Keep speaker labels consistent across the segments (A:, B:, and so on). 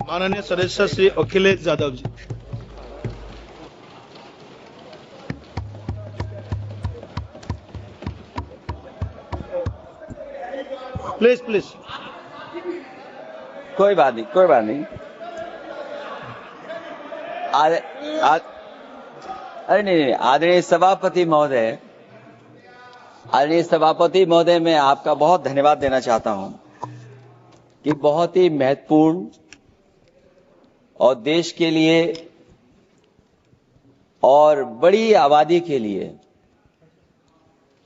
A: माननीय सदस्य Shri Akhilesh Yadav ji. Please please.
B: कोई बात नहीं, कोई बात नहीं। अरे नहीं, आदरणीय सभापति महोदय, मैं आपका बहुत धन्यवाद देना चाहता हूं कि बहुत ही महत्वपूर्ण और देश के लिए और बड़ी आबादी के लिए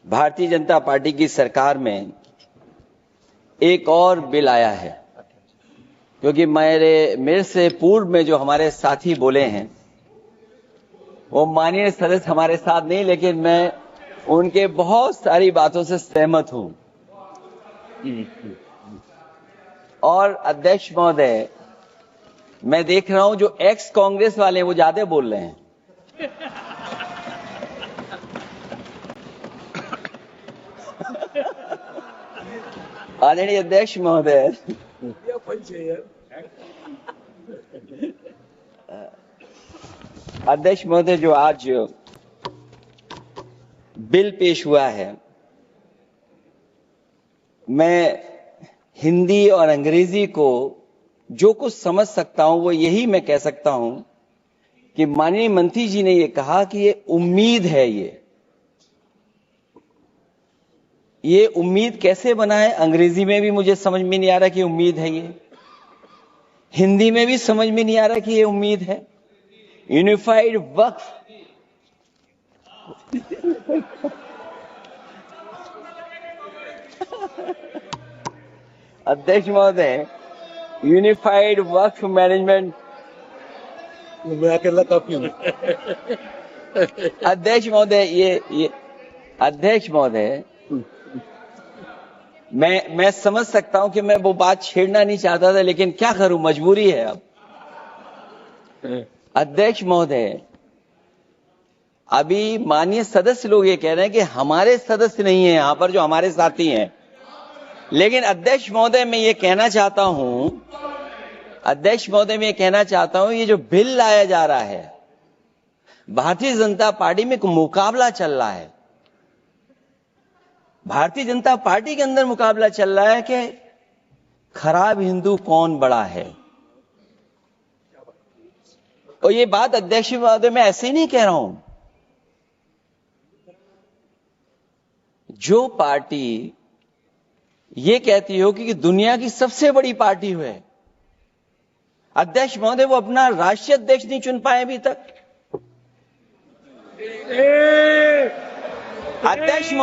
B: भारतीय जनता पार्टी की सरकार में एक और बिल आया है। क्योंकि मेरे से पूर्व में जो हमारे साथी बोले हैं वो माननीय सदस्य हमारे साथ नहीं, लेकिन मैं उनके बहुत सारी बातों से सहमत हूं। और अध्यक्ष महोदय, मैं देख रहा हूं जो एक्स कांग्रेस वाले हैं वो ज्यादा बोल रहे हैं। आदरणीय अध्यक्ष महोदय, जो आज बिल पेश हुआ है, मैं हिंदी और अंग्रेजी को जो कुछ समझ सकता हूं वो यही मैं कह सकता हूं कि माननीय मंत्री जी ने ये कहा कि ये उम्मीद है। ये उम्मीद कैसे बनाए, अंग्रेजी में भी मुझे समझ में नहीं आ रहा कि उम्मीद है ये, हिंदी में भी समझ में नहीं आ रहा कि ये उम्मीद है। यूनिफाइड वक्फ अध्यक्ष महोदय, यूनिफाइड वक्फ मैनेजमेंट,
A: मैं अकेला काफी हूं।
B: अध्यक्ष महोदय, ये अध्यक्ष महोदय, मैं समझ सकता हूं कि मैं वो बात छेड़ना नहीं चाहता था, लेकिन क्या करूं, मजबूरी है अब। अध्यक्ष महोदय, अभी माननीय सदस्य लोग ये कह रहे हैं कि हमारे सदस्य नहीं है यहां पर जो हमारे साथी हैं, लेकिन अध्यक्ष महोदय मैं ये कहना चाहता हूं, ये जो बिल लाया जा रहा है, भारतीय जनता पार्टी में एक मुकाबला चल रहा है। भारतीय जनता पार्टी के अंदर मुकाबला चल रहा है कि खराब हिंदू कौन बड़ा है। और ये बात अध्यक्ष महोदय मैं ऐसे ही नहीं कह रहा हूं। जो पार्टी ये कहती हो कि दुनिया की सबसे बड़ी पार्टी है, अध्यक्ष महोदय वो अपना राष्ट्रीय अध्यक्ष नहीं चुन पाए अभी तक। अध्यक्ष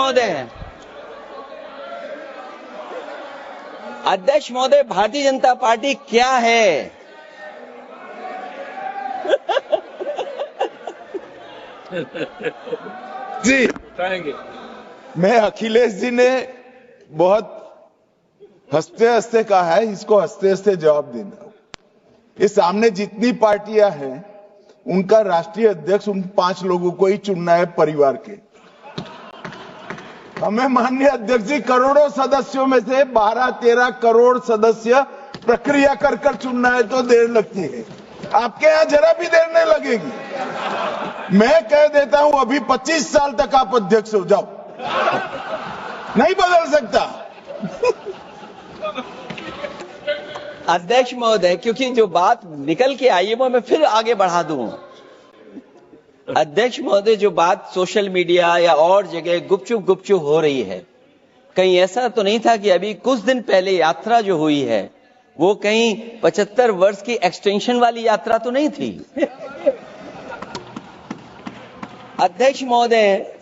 B: महोदय, भारतीय जनता पार्टी क्या है?
C: जी, मैं अखिलेश जी ने बहुत हंसते हंसते कहा है, इसको हंसते हंसते जवाब देना। इस सामने जितनी पार्टियां हैं उनका राष्ट्रीय अध्यक्ष उन 5 लोगों को ही चुनना है परिवार के। हमें माननीय अध्यक्ष जी करोड़ों सदस्यों में से 12-13 करोड़ सदस्य प्रक्रिया कर चुनना है तो देर लगती है। आपके यहां जरा भी देर नहीं लगेगी। मैं कह देता हूं अभी 25 साल तक आप अध्यक्ष हो जाओ, नहीं बदल सकता।
B: अध्यक्ष महोदय, क्योंकि जो बात निकल के आई है वो मैं फिर आगे बढ़ा दूं। अध्यक्ष महोदय, जो बात सोशल मीडिया या और जगह गुपचुप हो रही है, कहीं ऐसा तो नहीं था कि अभी कुछ दिन पहले यात्रा जो हुई है वो कहीं 75 वर्ष की एक्सटेंशन वाली यात्रा तो नहीं थी। अध्यक्ष महोदय,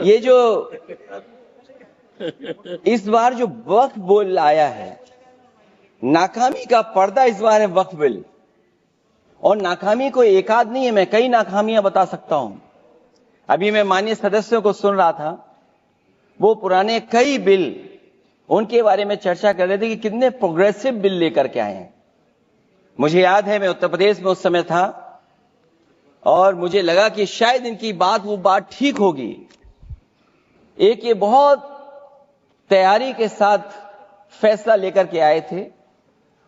B: ये जो इस बार जो वक्फ बिल आया है, नाकामी का पर्दा इस बार है वक्फ बिल। और नाकामी कोई एक आध नहीं है, मैं कई नाकामियां बता सकता हूं। अभी मैं माननीय सदस्यों को सुन रहा था, वो पुराने कई बिल उनके बारे में चर्चा कर रहे थे कि कितने प्रोग्रेसिव बिल लेकर के आए हैं। मुझे याद है मैं उत्तर प्रदेश में उस समय था और मुझे लगा कि शायद इनकी वो बात ठीक होगी। एक ये बहुत तैयारी के साथ फैसला लेकर के आए थे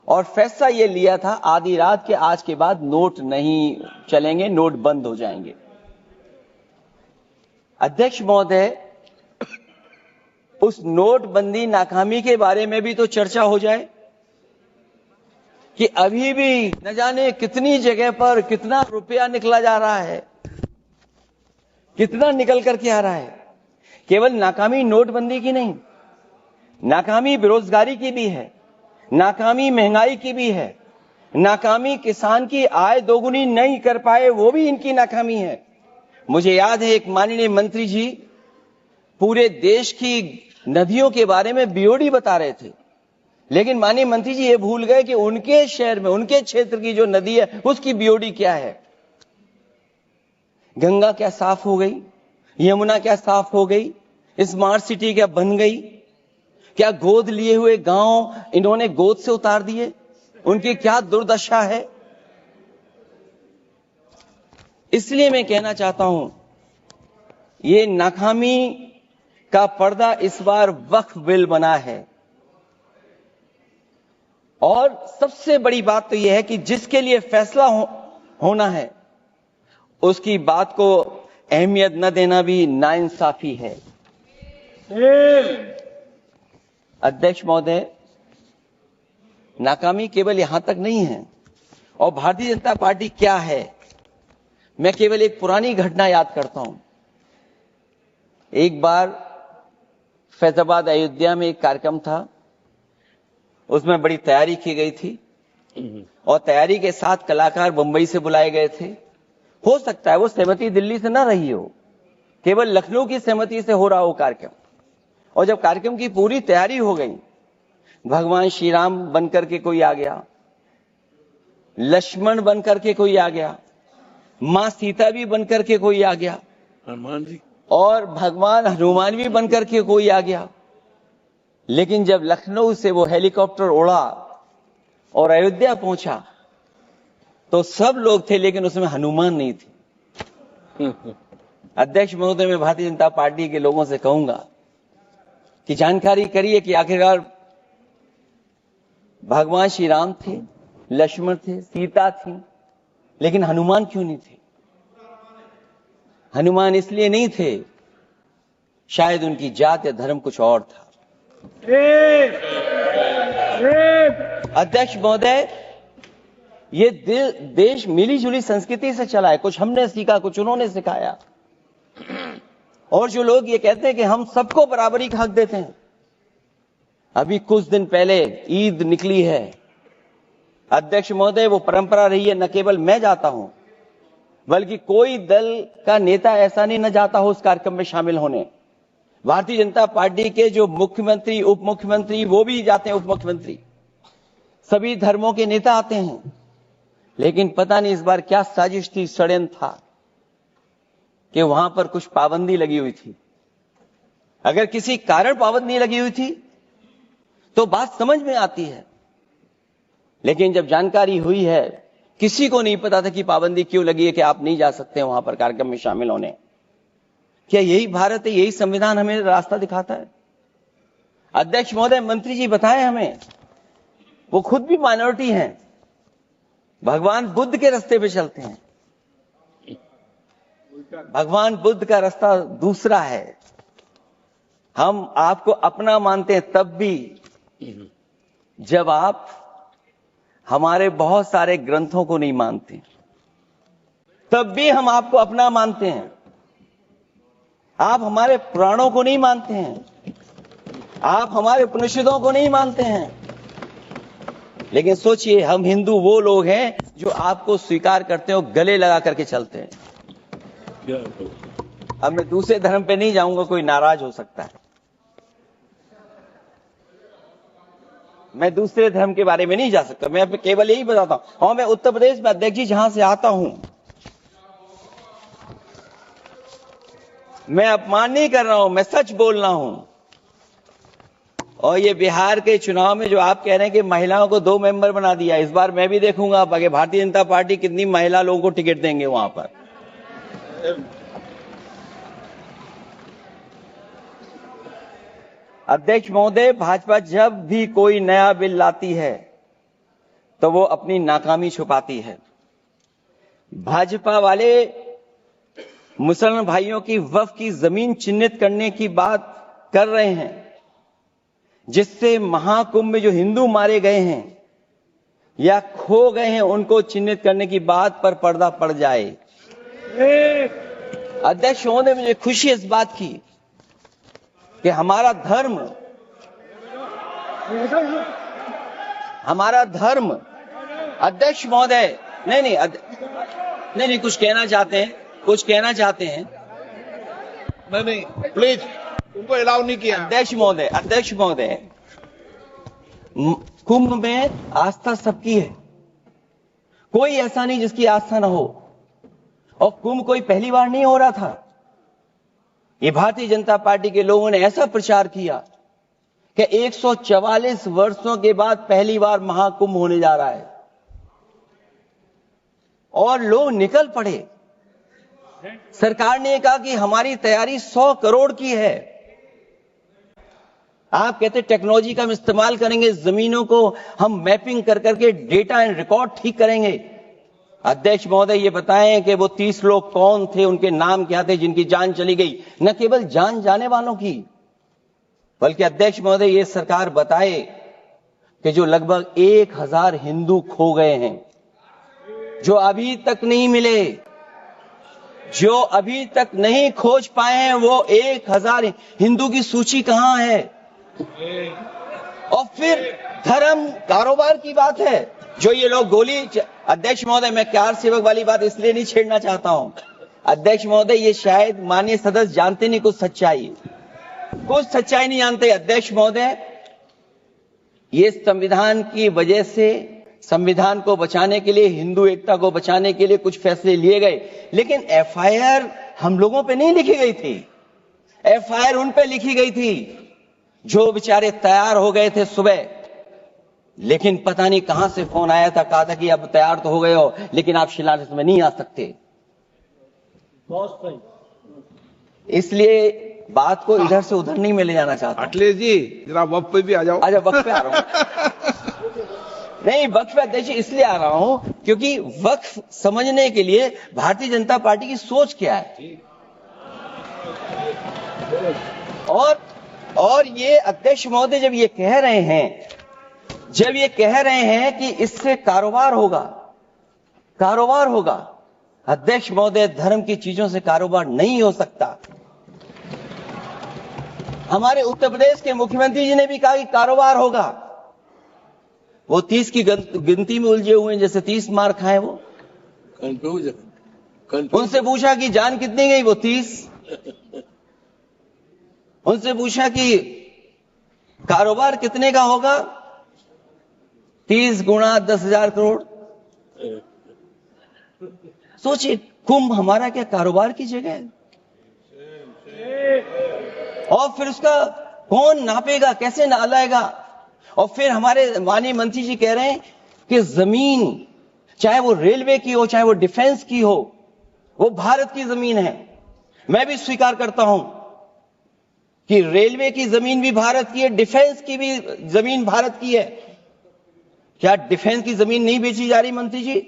B: और फैसला ये लिया था आधी रात के आज के बाद नोट नहीं चलेंगे, नोट बंद हो जाएंगे। अध्यक्ष महोदय, उस नोटबंदी नाकामी के बारे में भी तो चर्चा हो जाए कि अभी भी न जाने कितनी जगह पर कितना रुपया निकला जा रहा है, कितना निकल करके आ रहा है। केवल नाकामी नोटबंदी की नहीं, नाकामी बेरोजगारी की भी है, नाकामी महंगाई की भी है, नाकामी किसान की आय दोगुनी नहीं कर पाए वो भी इनकी नाकामी है। मुझे याद है एक माननीय मंत्री जी पूरे देश की नदियों के बारे में बीओडी बता रहे थे, लेकिन माननीय मंत्री जी ये भूल गए कि उनके शहर में, उनके क्षेत्र की जो नदी है उसकी बीओडी क्या है। गंगा क्या साफ हो गई, यमुना क्या साफ हो गई, स्मार्ट सिटी क्या बन गई, क्या गोद लिए हुए गांव इन्होंने गोद से उतार दिए, उनकी क्या दुर्दशा है। इसलिए मैं कहना चाहता हूं, ये नाकामी का पर्दा इस बार वक्फ बिल बना है। और सबसे बड़ी बात तो यह है कि जिसके लिए फैसला होना है उसकी बात को अहमियत न देना भी नाइंसाफी है। अध्यक्ष महोदय, नाकामी केवल यहां तक नहीं है। और भारतीय जनता पार्टी क्या है, मैं केवल एक पुरानी घटना याद करता हूं। एक बार फैजाबाद अयोध्या में एक कार्यक्रम था, उसमें बड़ी तैयारी की गई थी और तैयारी के साथ कलाकार मुंबई से बुलाए गए थे। हो सकता है वो सहमति दिल्ली से ना रही हो, केवल लखनऊ की सहमति से हो रहा हो कार्यक्रम। और जब कार्यक्रम की पूरी तैयारी हो गई, भगवान श्री राम बनकर के कोई आ गया, लक्ष्मण बनकर के कोई आ गया, मां सीता भी बनकर के कोई आ गया,
A: हनुमान जी
B: और भगवान हनुमान भी बनकर के कोई आ गया। लेकिन जब लखनऊ से वो हेलीकॉप्टर उड़ा और अयोध्या पहुंचा तो सब लोग थे, लेकिन उसमें हनुमान नहीं थे। अध्यक्ष महोदय, मैं भारतीय जनता पार्टी के लोगों से कहूंगा कि जानकारी करिए कि आखिरकार भगवान श्री राम थे, लक्ष्मण थे, सीता थी, लेकिन हनुमान क्यों नहीं थे। हनुमान इसलिए नहीं थे, शायद उनकी जात या धर्म कुछ और था। अध्यक्ष महोदय, ये देश मिली जुली संस्कृति से चला है। कुछ हमने सीखा, कुछ उन्होंने सिखाया। और जो लोग ये कहते हैं कि हम सबको बराबरी का हक देते हैं, अभी कुछ दिन पहले ईद निकली है। अध्यक्ष महोदय, वो परंपरा रही है, न केवल मैं जाता हूं बल्कि कोई दल का नेता ऐसा नहीं न जाता हो उस कार्यक्रम में शामिल होने। भारतीय जनता पार्टी के जो मुख्यमंत्री, उप मुख्यमंत्री, वो भी जाते हैं, उप मुख्यमंत्री, सभी धर्मों के नेता आते हैं। लेकिन पता नहीं इस बार क्या साजिश थी, षड्यंत्र था कि वहां पर कुछ पाबंदी लगी हुई थी। अगर किसी कारण पाबंदी लगी हुई थी तो बात समझ में आती है, लेकिन जब जानकारी हुई है, किसी को नहीं पता था कि पाबंदी क्यों लगी है कि आप नहीं जा सकते वहां पर कार्यक्रम में शामिल होने। क्या यही भारत है, यही संविधान हमें रास्ता दिखाता है? अध्यक्ष महोदय, मंत्री जी बताएं हमें, वो खुद भी माइनॉरिटी हैं, भगवान बुद्ध के रास्ते पे चलते हैं। भगवान बुद्ध का रास्ता दूसरा है। हम आपको अपना मानते हैं तब भी जब आप हमारे बहुत सारे ग्रंथों को नहीं मानते, तब भी हम आपको अपना मानते हैं। आप हमारे पुराणों को नहीं मानते हैं, आप हमारे उपनिषदों को नहीं मानते हैं, लेकिन सोचिए, हम हिंदू वो लोग हैं जो आपको स्वीकार करते हो, गले लगा करके चलते हैं। अब मैं दूसरे धर्म पे नहीं जाऊंगा, कोई नाराज हो सकता है। मैं दूसरे धर्म के बारे में नहीं जा सकता, मैं केवल यही बताता हूं। और मैं उत्तर प्रदेश में, अध्यक्ष जी, जहां से आता हूं, मैं अपमान नहीं कर रहा हूं, मैं सच बोल रहा हूं। और ये बिहार के चुनाव में जो आप कह रहे हैं कि महिलाओं को 2 मेंबर बना दिया, इस बार मैं भी देखूंगा आगे भारतीय जनता पार्टी कितनी महिला लोगों को टिकट देंगे वहां पर। अध्यक्ष महोदय, भाजपा जब भी कोई नया बिल लाती है तो वो अपनी नाकामी छुपाती है। भाजपा वाले मुसलमान भाइयों की वक्फ की जमीन चिन्हित करने की बात कर रहे हैं, जिससे महाकुंभ में जो हिंदू मारे गए हैं या खो गए हैं उनको चिन्हित करने की बात पर पर्दा पड़ जाए। अध्यक्ष महोदय, मुझे खुशी इस बात की कि हमारा धर्म अध्यक्ष महोदय नहीं कुछ कहना चाहते हैं
C: नहीं प्लीज, उनको अलाउ नहीं किया।
B: अध्यक्ष महोदय, कुंभ में आस्था सबकी है, कोई ऐसा नहीं जिसकी आस्था ना हो। और कुंभ कोई पहली बार नहीं हो रहा था। ये भारतीय जनता पार्टी के लोगों ने ऐसा प्रचार किया कि 144 वर्षों के बाद पहली बार महाकुंभ होने जा रहा है और लोग निकल पड़े। सरकार ने कहा कि हमारी तैयारी 100 करोड़ की है। आप कहते टेक्नोलॉजी का हम इस्तेमाल करेंगे, जमीनों को हम मैपिंग कर करके डेटा एंड रिकॉर्ड ठीक करेंगे। अध्यक्ष महोदय, ये बताएं कि वो 30 लोग कौन थे, उनके नाम क्या थे जिनकी जान चली गई, न केवल जान जाने वालों की, बल्कि अध्यक्ष महोदय ये सरकार बताए कि जो लगभग 1000 हिंदू खो गए हैं, जो अभी तक नहीं मिले, जो अभी तक नहीं खोज पाए हैं, वो 1000 हिंदू की सूची कहां है? और फिर धर्म कारोबार की बात है, जो ये लोग अध्यक्ष महोदय, मैं कार सेवक वाली बात इसलिए नहीं छेड़ना चाहता हूं। अध्यक्ष महोदय, ये शायद माननीय सदस्य जानते नहीं कुछ सच्चाई नहीं जानते। अध्यक्ष महोदय, ये संविधान की वजह से, संविधान को बचाने के लिए, हिंदू एकता को बचाने के लिए कुछ फैसले लिए गए, लेकिन एफआईआर हम लोगों पे नहीं लिखी गई थी। एफआईआर उन पे लिखी गई थी जो बेचारे तैयार हो गए थे सुबह, लेकिन पता नहीं कहां से फोन आया था, कहा था कि अब तैयार तो हो गए हो लेकिन आप शिलान्यास में नहीं आ सकते। इसलिए बात को इधर से उधर नहीं में ले जाना चाहता।
C: अखिलेश जी, जरा वक्त पे भी आ जाओ।
B: अच्छा, वक्त पे आ रहा हूं। नहीं, वक्फ पे अध्यक्ष इसलिए आ रहा हूं क्योंकि वक्फ समझने के लिए भारतीय जनता पार्टी की सोच क्या है। और ये अध्यक्ष महोदय जब ये कह रहे हैं कि इससे कारोबार होगा, अध्यक्ष महोदय, धर्म की चीजों से कारोबार नहीं हो सकता। हमारे उत्तर प्रदेश के मुख्यमंत्री जी ने भी कहा कि कारोबार होगा। वो 30 की गिनती में उलझे हुए हैं, जैसे 30 मार खाए वो। उनसे पूछा कि जान कितनी गई, वो 30। उनसे पूछा कि कारोबार कितने का होगा, 30 गुणा 10,000 करोड़। सोचिए, कुंभ हमारा क्या कारोबार की जगह है? और फिर उसका कौन नापेगा, कैसे नालाएगा? और फिर हमारे माननीय मंत्री जी कह रहे हैं कि जमीन, चाहे वो रेलवे की हो, चाहे वो डिफेंस की हो, वो भारत की जमीन है। मैं भी स्वीकार करता हूं कि रेलवे की जमीन भी भारत की है, डिफेंस की भी जमीन भारत की है। क्या डिफेंस की जमीन नहीं बेची जा रही मंत्री जी?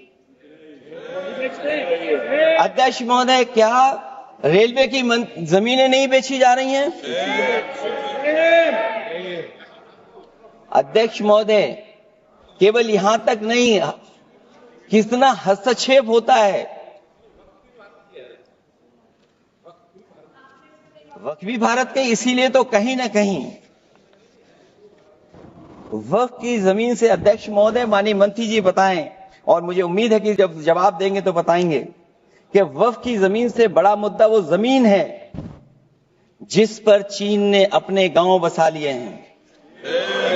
B: अध्यक्ष महोदय, क्या रेलवे की जमीनें नहीं बेची जा रही हैं? अध्यक्ष महोदय, केवल यहां तक नहीं, कितना हस्तक्षेप होता है। वक्फ भी भारत के, इसीलिए तो कहीं ना कहीं वक्फ की जमीन से, अध्यक्ष महोदय, माननीय मंत्री जी बताएं, और मुझे उम्मीद है कि जब जवाब देंगे तो बताएंगे कि वक्फ की जमीन से बड़ा मुद्दा वो जमीन है जिस पर चीन ने अपने गांव बसा लिए हैं,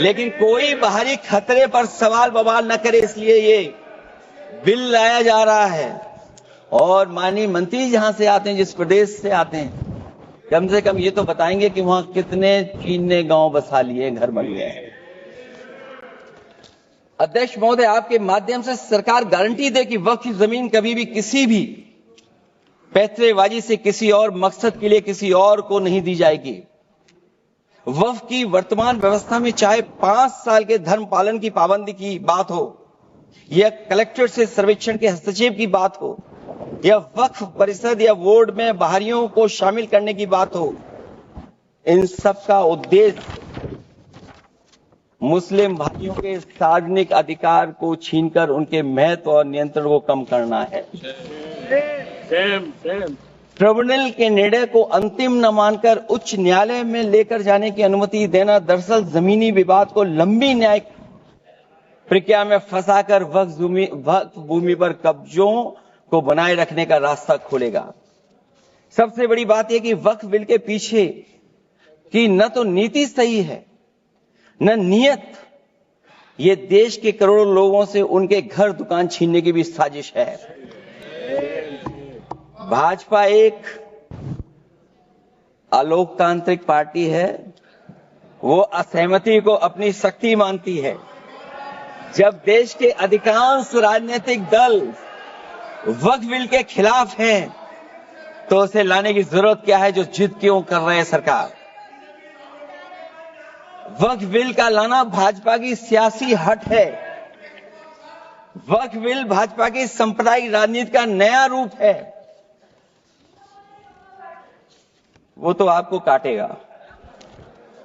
B: लेकिन कोई बाहरी खतरे पर सवाल बवाल न करे, इसलिए ये बिल लाया जा रहा है। और माननीय मंत्री जहां से आते हैं, जिस प्रदेश से आते हैं, कम से कम ये तो बताएंगे कि वहां कितने चीन ने गांव बसा लिए, घर बन गए हैं। अध्यक्ष महोदय, आपके माध्यम से सरकार गारंटी दे कि वक्फ की जमीन कभी भी किसी भी पैतरेबाजी से किसी और मकसद के लिए किसी और को नहीं दी जाएगी। वक्फ की वर्तमान व्यवस्था में चाहे 5 साल के धर्म पालन की पाबंदी की बात हो, या कलेक्टर से सर्वेक्षण के हस्तक्षेप की बात हो, या वक्फ परिषद या बोर्ड में बाहरियों को शामिल करने की बात हो, इन सब का उद्देश्य मुस्लिम भाइयों के सार्वजनिक अधिकार को छीनकर उनके महत्व और नियंत्रण को कम करना है। ट्रिब्यूनल के निर्णय को अंतिम न मानकर उच्च न्यायालय में लेकर जाने की अनुमति देना दरअसल जमीनी विवाद को लंबी न्यायिक प्रक्रिया में फंसाकर वक्फ भूमि पर कब्जों को बनाए रखने का रास्ता खोलेगा। सबसे बड़ी बात यह कि वक्फ बिल के पीछे की न तो नीति सही है न नियत, ये देश के करोड़ों लोगों से उनके घर दुकान छीनने की भी साजिश है। भाजपा एक अलोकतांत्रिक पार्टी है, वो असहमति को अपनी शक्ति मानती है। जब देश के अधिकांश राजनीतिक दल वक्फ बिल के खिलाफ हैं, तो उसे लाने की जरूरत क्या है जो जिद क्यों कर रहे हैं सरकार। वक्फ बिल का लाना भाजपा की सियासी हट है। वक्फ बिल भाजपा की सांप्रदायिक राजनीति का नया रूप है। वो तो आपको काटेगा,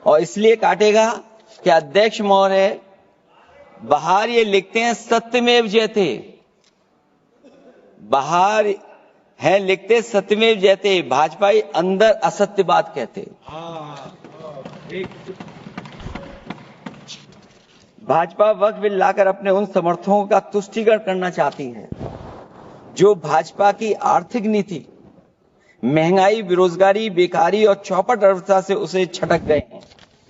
B: और इसलिए काटेगा कि अध्यक्ष महोदय बाहर ये लिखते हैं सत्यमेव जयते, बाहर है लिखते सत्यमेव जयते, भाजपाई अंदर असत्य बात कहते। भाजपा वक्फ बिल लाकर अपने उन समर्थकों का तुष्टीकरण करना चाहती है जो भाजपा की आर्थिक नीति, महंगाई, बेरोजगारी, बेकारी और चौपट अर्थव्यवस्था से उसे छटक गए हैं।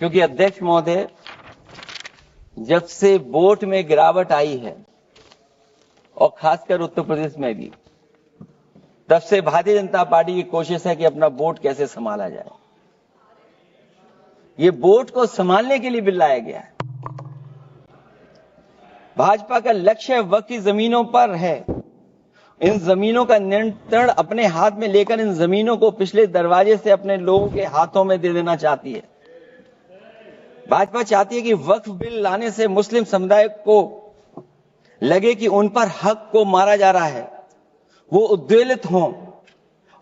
B: क्योंकि अध्यक्ष महोदय, जब से वोट में गिरावट आई है और खासकर उत्तर प्रदेश में भी, तब से भारतीय जनता पार्टी की कोशिश है कि अपना वोट कैसे संभाला जाए। ये वोट को संभालने के लिए बिल लाया गया है। भाजपा का लक्ष्य वक्फ की जमीनों पर है। इन जमीनों का नियंत्रण अपने हाथ में लेकर इन जमीनों को पिछले दरवाजे से अपने लोगों के हाथों में दे देना चाहती है। भाजपा चाहती है कि वक्फ बिल लाने से मुस्लिम समुदाय को लगे कि उन पर हक को मारा जा रहा है, वो उद्वेलित हों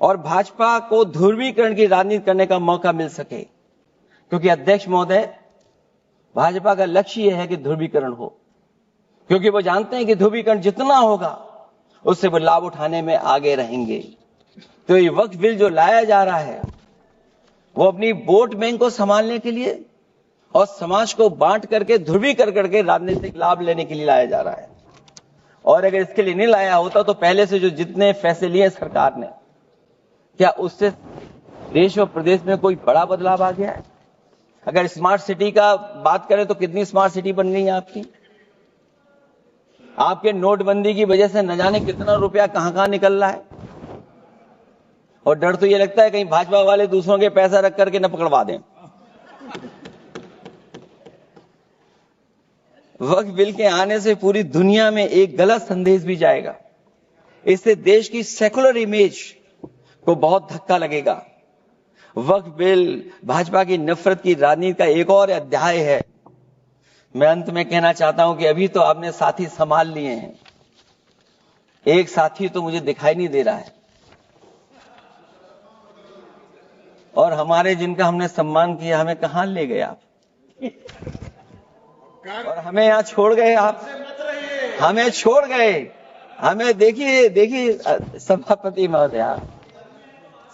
B: और भाजपा को ध्रुवीकरण की राजनीति करने का मौका मिल सके। क्योंकि अध्यक्ष महोदय, भाजपा का लक्ष्य यह है कि ध्रुवीकरण हो, क्योंकि वो जानते हैं कि ध्रुवीकरण जितना होगा उससे वो लाभ उठाने में आगे रहेंगे। तो ये वक्फ बिल जो लाया जा रहा है, वो अपनी वोट बैंक को संभालने के लिए और समाज को बांट करके ध्रुवीकरण करके राजनीतिक लाभ लेने के लिए लाया जा रहा है। और अगर इसके लिए नहीं लाया होता तो पहले से जो जितने फैसले लिए सरकार ने, क्या उससे देश और प्रदेश में कोई बड़ा बदलाव आ गया है? अगर स्मार्ट सिटी का बात करें तो कितनी स्मार्ट सिटी बन गई है आपकी। आपके नोटबंदी की वजह से न जाने कितना रुपया कहां कहां निकल रहा है, और डर तो ये लगता है कहीं भाजपा वाले दूसरों के पैसा रख करके न पकड़वा दें। वक्फ बिल के आने से पूरी दुनिया में एक गलत संदेश भी जाएगा। इससे देश की सेकुलर इमेज को बहुत धक्का लगेगा। वक्फ बिल भाजपा की नफरत की राजनीति का एक और अध्याय है। मैं अंत में कहना चाहता हूं कि अभी तो आपने साथी संभाल लिए हैं, एक साथी तो मुझे दिखाई नहीं दे रहा है, और हमारे जिनका हमने सम्मान किया हमें कहां ले गए आप, और हमें यहां छोड़ गए आप, हमें छोड़ गए। हमें देखिए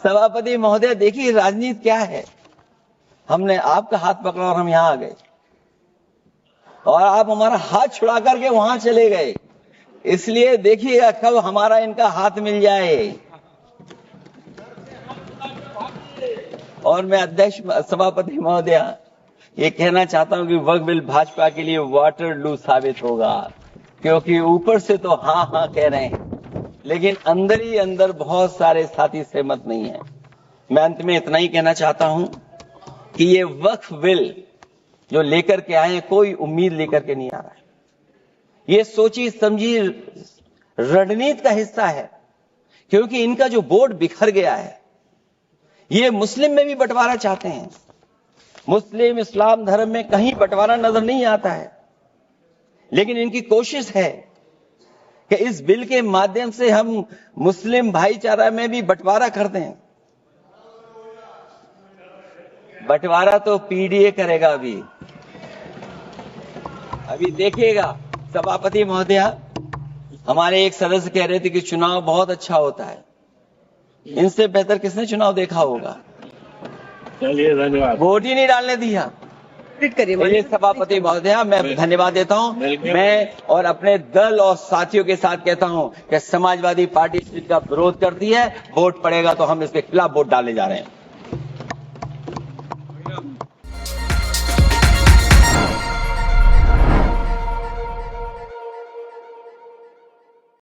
B: सभापति महोदय देखिए राजनीति क्या है। हमने आपका हाथ पकड़ा और हम यहां आ गए, और आप हमारा हाथ छुड़ा करके वहां चले गए। इसलिए देखिए कब हमारा इनका हाथ मिल जाए। और मैं अध्यक्ष सभापति महोदय ये कहना चाहता हूं कि वक्फ बिल भाजपा के लिए वाटरलू साबित होगा, क्योंकि ऊपर से तो हाँ हाँ कह रहे हैं, लेकिन अंदर ही अंदर बहुत सारे साथी सहमत नहीं है। मैं अंत में इतना ही कहना चाहता हूं कि ये वक्फ बिल जो लेकर के आए, कोई उम्मीद लेकर के नहीं आ रहा है। ये सोची समझी रणनीति का हिस्सा है, क्योंकि इनका जो बोर्ड बिखर गया है, ये मुस्लिम में भी बंटवारा चाहते हैं। मुस्लिम इस्लाम धर्म में कहीं बंटवारा नजर नहीं आता है, लेकिन इनकी कोशिश है कि इस बिल के माध्यम से हम मुस्लिम भाईचारा में भी बंटवारा कर दें। बंटवारा तो पीडीए करेगा। अभी देखिएगा सभापति महोदया, हमारे एक सदस्य कह रहे थे कि चुनाव बहुत अच्छा होता है। इनसे बेहतर किसने चुनाव देखा होगा?
D: चलिए धन्यवाद।
B: वोट ही नहीं डालने दिया। चलिए सभापति महोदया, मैं धन्यवाद देता हूं। मैं और अपने दल और साथियों के साथ कहता हूं कि समाजवादी पार्टी इसका विरोध करती है। वोट पड़ेगा तो हम इसके खिलाफ वोट डालने जा रहे हैं।